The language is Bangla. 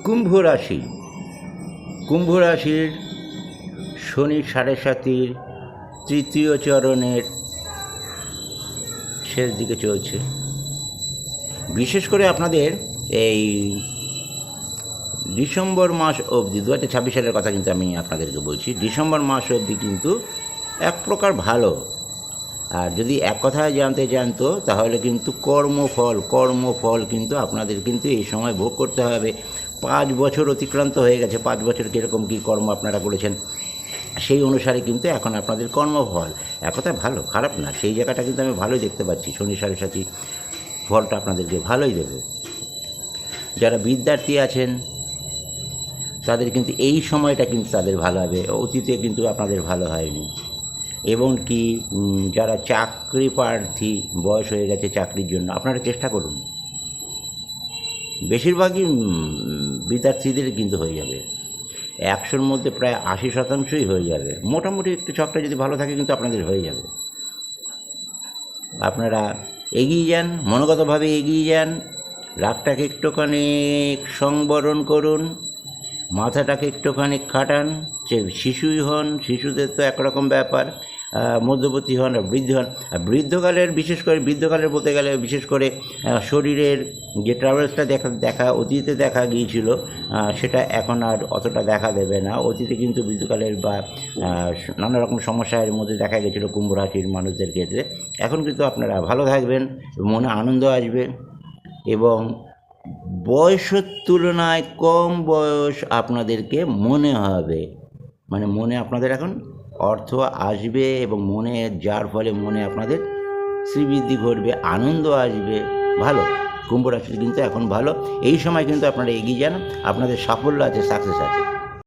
কুম্ভ রাশি, কুম্ভ রাশির শনি 7.5 তৃতীয় চরণের শেষ দিকে চলছে। বিশেষ করে আপনাদের এই ডিসেম্বর মাস অবধি, 2026 সালের কথা কিন্তু আমি আপনাদেরকে বলছি, ডিসেম্বর মাস অবধি কিন্তু এক প্রকার ভালো। আর যদি এক কথায় জানতে জানতো তাহলে কিন্তু কর্মফল কিন্তু আপনাদের কিন্তু এই সময় ভোগ করতে হবে। 5 বছর অতিক্রান্ত হয়ে গেছে, 5 বছর কীরকম কী কর্ম আপনারা করেছেন সেই অনুসারে কিন্তু এখন আপনাদের কর্মফল এক কথায় ভালো, খারাপ না, সেই জায়গাটা কিন্তু আমি ভালোই দেখতে পাচ্ছি। শনি 7.5 ফলটা আপনাদেরকে ভালোই দেবে। যারা বিদ্যার্থী আছেন তাদের কিন্তু এই সময়টা কিন্তু তাদের ভালো হবে, অতীতে কিন্তু আপনাদের ভালো হয়নি। এবং কি যারা চাকরি প্রার্থী, বয়স হয়ে গেছে চাকরির জন্য, আপনারা চেষ্টা করুন। বেশিরভাগই বিদ্যার্থীদের কিন্তু হয়ে যাবে, 100-র মধ্যে প্রায় 80%ই হয়ে যাবে। মোটামুটি একটু ছকটা যদি ভালো থাকে কিন্তু আপনাদের হয়ে যাবে। আপনারা এগিয়ে যান, মনোগতভাবে এগিয়ে যান, রাগটাকে একটুখানি সংবরণ করুন, মাথাটাকে একটুখানি খাটান। যে শিশুই হন, শিশুদের তো একরকম ব্যাপার, মধ্যবর্তী হন আর বৃদ্ধ হন। আর বৃদ্ধকালের, বিশেষ করে বৃদ্ধকালের বলতে গেলে বিশেষ করে শরীরের যে ট্রাভেলসটা দেখা অতীতে দেখা গিয়েছিল সেটা এখন আর অতটা দেখা দেবে না। অতীতে কিন্তু বৃদ্ধকালের বা নানা রকম সমস্যার মধ্যে দেখা গেছিলো কুম্ভ রাশির মানুষদের ক্ষেত্রে। এখন কিন্তু আপনারা ভালো থাকবেন, মনে আনন্দ আসবে এবং বয়সের তুলনায় কম বয়স আপনাদেরকে মনে হবে, মানে মনে আপনাদের এখন অর্থ আসবে এবং মনে, যার ফলে মনে আপনাদের শ্রীবৃদ্ধি ঘটবে, আনন্দ আসবে। ভালো, কুম্ভ রাশির কিন্তু এখন ভালো। এই সময় কিন্তু আপনারা এগিয়ে যান, আপনাদের সাফল্য আছে, সাকসেস আছে।